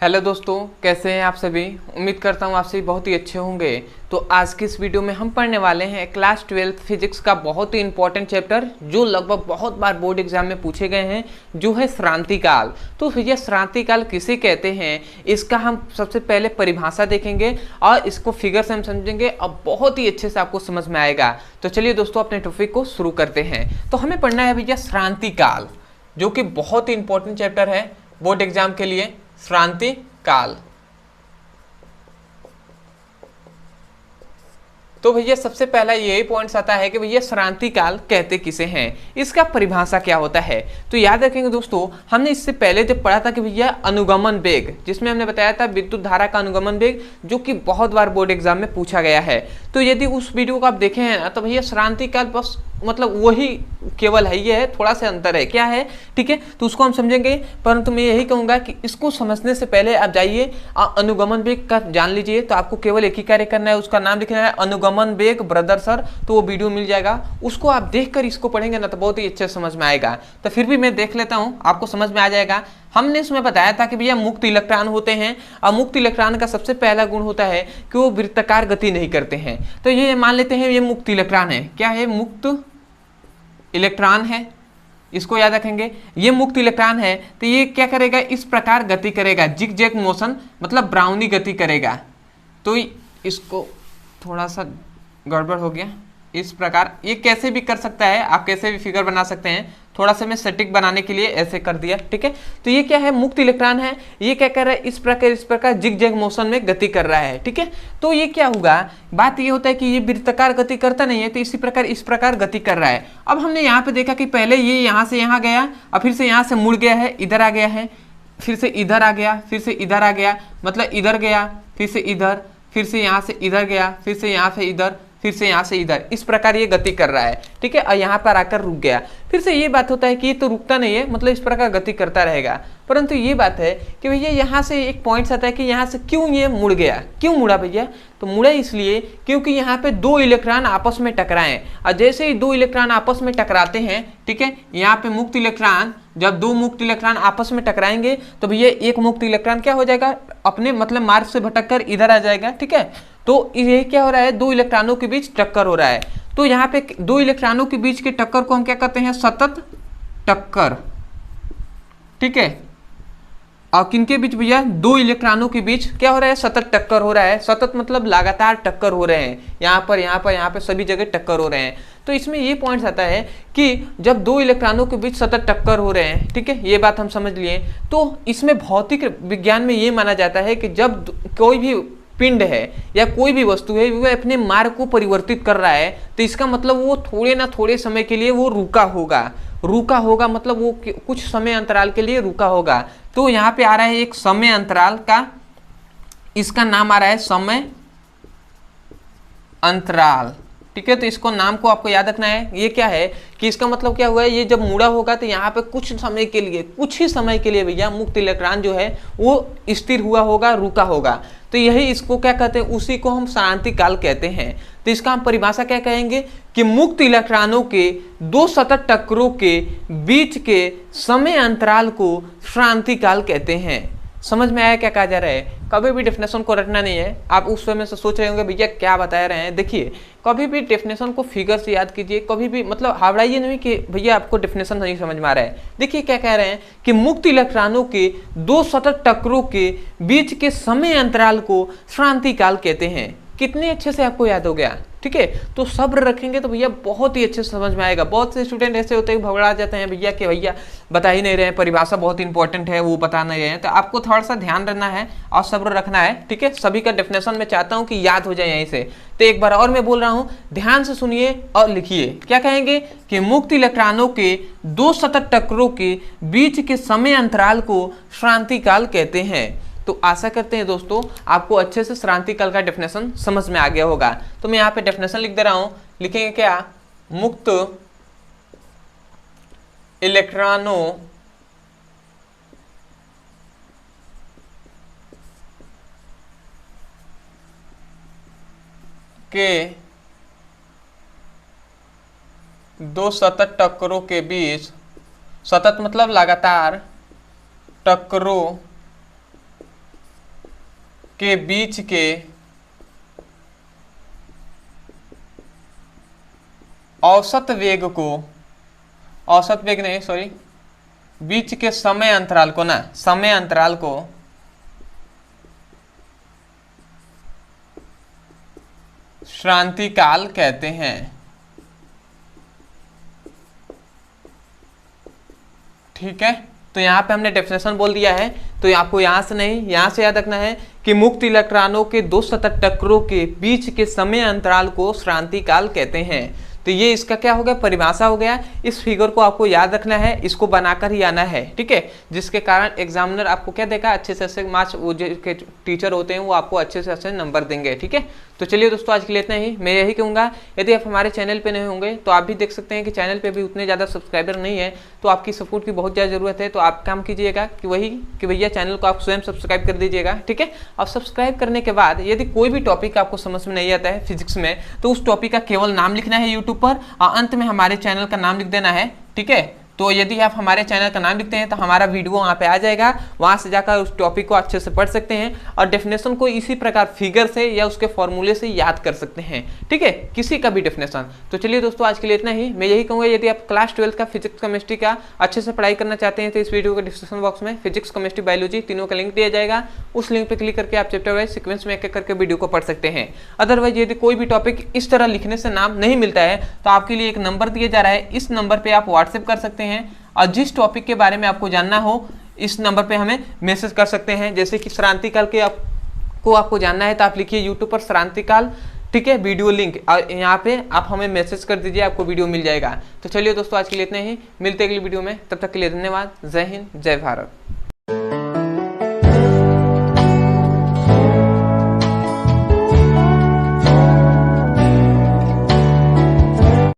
Hello दोस्तों, कैसे हैं आप सभी। उम्मीद करता हूँ आप सभी बहुत ही अच्छे होंगे। तो आज की इस वीडियो में हम पढ़ने वाले हैं क्लास 12th फिजिक्स का बहुत ही इंपॉर्टेंट चैप्टर जो लगभग बहुत बार बोर्ड एग्जाम में पूछे गए हैं, जो है श्रांतिकाल। तो भैया श्रांतिकाल किसे कहते हैं, इसका हम सबसे पहले परिभाषा देखेंगे और इसको फिगर से हम समझेंगे और बहुत ही अच्छे से आपको समझ में आएगा। तो चलिए दोस्तों अपने टॉपिक को शुरू करते हैं। तो हमें पढ़ना है भैया श्रांतिकाल, जो कि बहुत ही इंपॉर्टेंट चैप्टर है बोर्ड एग्जाम के लिए। श्रांति काल। तो भैया सबसे पहला यही पॉइंट्स आता है कि भैया श्रांति काल कहते किसे हैं, इसका परिभाषा क्या होता है। तो याद रखेंगे दोस्तों, हमने इससे पहले जब पढ़ा था कि भैया अनुगमन वेग, जिसमें हमने बताया था विद्युत धारा का अनुगमन वेग, जो कि बहुत बार बोर्ड एग्जाम में पूछा गया है। तो यदि उस वीडियो को आप देखे हैं ना, तो भैया श्रांति काल बस मतलब वही केवल है, ये है, थोड़ा सा अंतर है, क्या है, ठीक है। तो उसको हम समझेंगे, परंतु मैं यही कहूंगा कि इसको समझने से पहले आप जाइए अनुगमन वेग का जान लीजिए। तो आपको केवल एक ही कार्य करना है, उसका नाम लिखना है अनुगमन वेग ब्रदर सर। तो वो वीडियो मिल जाएगा, उसको आप देखकर इसको पढ़ेंगे ना तो बहुत ही अच्छे समझ में आएगा। तो फिर भी मैं देख लेता हूँ, आपको समझ में आ जाएगा। हमने इसमें बताया था कि भैया मुक्त इलेक्ट्रॉन होते हैं और मुक्त इलेक्ट्रॉन का सबसे पहला गुण होता है कि वो वृत्ताकार गति नहीं करते हैं। तो ये मान लेते हैं ये मुक्त इलेक्ट्रॉन है। क्या है? मुक्त इलेक्ट्रॉन है, इसको याद रखेंगे। ये मुक्त इलेक्ट्रॉन है तो ये क्या करेगा, इस प्रकार गति करेगा, जिग जैग मोशन, मतलब ब्राउनी गति करेगा। तो इसको थोड़ा सा गड़बड़ हो गया, इस प्रकार ये कैसे भी कर सकता है, आप कैसे भी फिगर बना सकते हैं। थोड़ा सा मैं सटीक बनाने के लिए ऐसे कर दिया, ठीक है। तो ये क्या है, मुक्त इलेक्ट्रॉन है। ये क्या कर रहा है, इस प्रकार जिग जैग मोशन में गति कर रहा है, ठीक है। तो ये क्या होगा, बात ये होता है कि ये वृत्ताकार गति करता नहीं है, तो इस प्रकार गति कर रहा है। अब हमने यहाँ पे देखा कि पहले ये यहाँ से यहाँ गया और फिर से यहाँ से मुड़ गया है, इधर आ गया है, फिर से इधर आ गया, फिर से इधर आ गया, मतलब इधर गया, फिर से इधर, फिर से यहाँ से इधर गया, फिर से यहाँ से इधर, फिर से यहाँ से इधर, इस प्रकार ये गति कर रहा है, ठीक है। और यहाँ पर आकर रुक गया। फिर से ये बात होता है कि ये तो रुकता नहीं है, मतलब इस प्रकार गति करता रहेगा। परंतु ये बात है कि भैया यहाँ से एक पॉइंट आता है कि यहाँ से क्यों ये मुड़ गया, क्यों मुड़ा भैया। तो मुड़ा इसलिए क्योंकि यहाँ पे दो इलेक्ट्रॉन आपस में टकराए, और जैसे ही दो इलेक्ट्रॉन आपस में टकराते हैं, ठीक है, यहाँ पे मुक्त इलेक्ट्रॉन, जब दो मुक्त इलेक्ट्रॉन आपस में टकराएंगे तो भैया एक मुक्त इलेक्ट्रॉन क्या हो जाएगा, अपने मतलब मार्ग से भटक कर इधर आ जाएगा, ठीक है। तो ये क्या हो रहा है, दो इलेक्ट्रॉनों के बीच टक्कर हो रहा है। तो यहाँ पे दो इलेक्ट्रॉनों के बीच के टक्कर को हम क्या कहते हैं, सतत टक्कर, ठीक है। और किनके बीच भैया, दो इलेक्ट्रॉनों के बीच क्या हो रहा है, सतत टक्कर हो रहा है। सतत मतलब लगातार टक्कर हो रहे हैं, यहाँ पर यहाँ पर यहाँ पर सभी जगह टक्कर हो रहे हैं। तो इसमें ये पॉइंट्स आता है कि जब दो इलेक्ट्रॉनों के बीच सतत टक्कर हो रहे हैं, ठीक है, ये बात हम समझ लिए। तो इसमें भौतिक विज्ञान में ये माना जाता है कि जब कोई भी पिंड है या कोई भी वस्तु है वह अपने मार्ग को परिवर्तित कर रहा है, तो इसका मतलब वो थोड़े ना थोड़े समय के लिए वो रुका होगा, मतलब वो कुछ समय अंतराल के लिए रुका होगा। तो यहाँ पे आ रहा है एक समय अंतराल का, इसका नाम आ रहा है समय अंतराल, ठीक है। तो इसको नाम को आपको याद रखना है। ये क्या है कि इसका मतलब क्या हुआ है, ये जब मुड़ा होगा तो यहाँ पे कुछ समय के लिए, कुछ ही समय के लिए भैया मुक्त इलेक्ट्रॉन जो है वो स्थिर हुआ होगा, रुका होगा। तो यही इसको क्या कहते हैं, उसी को हम श्रांति काल कहते हैं। तो इसका हम परिभाषा क्या कहेंगे कि मुक्त इलेक्ट्रॉनों के दो सतत टक्करों के बीच के समय अंतराल को श्रांति काल कहते हैं। समझ में आया क्या कहा जा रहा है। कभी भी डेफिनेशन को रटना नहीं है। आप उस समय से सोच रहे होंगे भैया क्या बता रहे हैं। देखिए, कभी भी डेफिनेशन को फिगर से याद कीजिए, कभी भी मतलब हावड़ाइए नहीं कि भैया आपको डेफिनेशन नहीं समझ में आ रहा है। देखिए क्या कह रहे हैं कि मुक्त इलेक्ट्रॉनों के दो सतत टक्करों के बीच के समय अंतराल को श्रांति काल कहते हैं। कितने अच्छे से आपको याद हो गया, ठीक है। तो सब्र रखेंगे तो भैया बहुत ही अच्छे से समझ में आएगा। बहुत से स्टूडेंट ऐसे होते हैं भगड़ा जाते हैं भैया कि भैया बता ही नहीं रहे हैं, परिभाषा बहुत इंपॉर्टेंट है वो बता नहीं रहे हैं। तो आपको थोड़ा सा ध्यान रखना है और सब्र रखना है, ठीक है। सभी का डेफिनेशन मैं चाहता हूँ कि याद हो जाए यहीं से। तो एक बार और मैं बोल रहा हूँ, ध्यान से सुनिए और लिखिए। क्या कहेंगे कि मुक्त इलेक्ट्रॉनों के दो सतत टक्करों के बीच के समय अंतराल को श्रांति काल कहते हैं। तो आशा करते हैं दोस्तों आपको अच्छे से श्रांति काल का डेफिनेशन समझ में आ गया होगा। तो मैं यहाँ पे डेफिनेशन लिख दे रहा हूं, लिखेंगे क्या, मुक्त इलेक्ट्रॉनों के दो सतत टक्करों के बीच, सतत मतलब लगातार, टक्करों के बीच के औसत वेग को, औसत वेग नहीं सॉरी, बीच के समय अंतराल को ना, समय अंतराल को श्रांति काल कहते हैं। ठीक है, तो यहाँ पे हमने डेफिनेशन बोल दिया है, तो आपको यहाँ से नहीं, यहाँ से याद रखना है कि मुक्त इलेक्ट्रॉनों के दो सतत टक्करों के बीच के समय अंतराल को श्रांति काल कहते हैं। तो ये इसका क्या हो गया, परिभाषा हो गया। इस फिगर को आपको याद रखना है, इसको बनाकर ही आना है, ठीक है, जिसके कारण एग्जामिनर आपको क्या देगा, अच्छे से अच्छे मार्क्स, वो जो टीचर होते हैं वो आपको अच्छे से अच्छे नंबर देंगे। ठीक है, तो चलिए दोस्तों आज के लिए इतना ही। मैं यही कहूँगा, यदि आप हमारे चैनल पे नहीं होंगे तो आप भी देख सकते हैं कि चैनल पे भी उतने ज़्यादा सब्सक्राइबर नहीं है, तो आपकी सपोर्ट की बहुत ज़्यादा ज़रूरत है। तो आप काम कीजिएगा कि वही कि भैया चैनल को आप स्वयं सब्सक्राइब कर दीजिएगा। ठीक है, और सब्सक्राइब करने के बाद यदि कोई भी टॉपिक आपको समझ में नहीं आता है फिजिक्स में, तो उस टॉपिक का केवल नाम लिखना है यूट्यूब पर और अंत में हमारे चैनल का नाम लिख देना है। ठीक है, तो यदि आप हमारे चैनल का नाम लिखते हैं तो हमारा वीडियो वहाँ पे आ जाएगा, वहाँ से जाकर उस टॉपिक को अच्छे से पढ़ सकते हैं और डेफिनेशन को इसी प्रकार फिगर से या उसके फॉर्मूले से याद कर सकते हैं। ठीक है, किसी का भी डेफिनेशन। तो चलिए दोस्तों आज के लिए इतना ही। मैं यही कहूँगा, यदि आप क्लास 12 का फिजिक्स केमिस्ट्री का अच्छे से पढ़ाई करना चाहते हैं तो इस वीडियो के डिस्क्रिप्शन बॉक्स में फिजिक्स केमिस्ट्री बायोलॉजी तीनों का लिंक दिया जाएगा। उस लिंक पर क्लिक करके आप चैप्टर वाइज सीक्वेंस में एक एक करके वीडियो को पढ़ सकते हैं। अदरवाइज यदि कोई भी टॉपिक इस तरह लिखने से नाम नहीं मिलता है तो आपके लिए एक नंबर दिया जा रहा है, इस नंबर पर आप व्हाट्सएप कर सकते हैं और जिस टॉपिक के बारे में आपको जानना हो इस नंबर पे हमें मैसेज कर सकते हैं। जैसे कि श्रांति काल के आपको जानना है तो आप लिखिए यूट्यूब पर श्रांति काल, ठीक है, वीडियो लिंक, और यहाँ पे आप हमें मैसेज कर दीजिए, आपको वीडियो मिल जाएगा। तो चलिए दोस्तों आज के लिए इतने ही, मिलते हैं अगली वीडियो में, तब तक के लिए धन्यवाद। जय हिंद, जय भारत।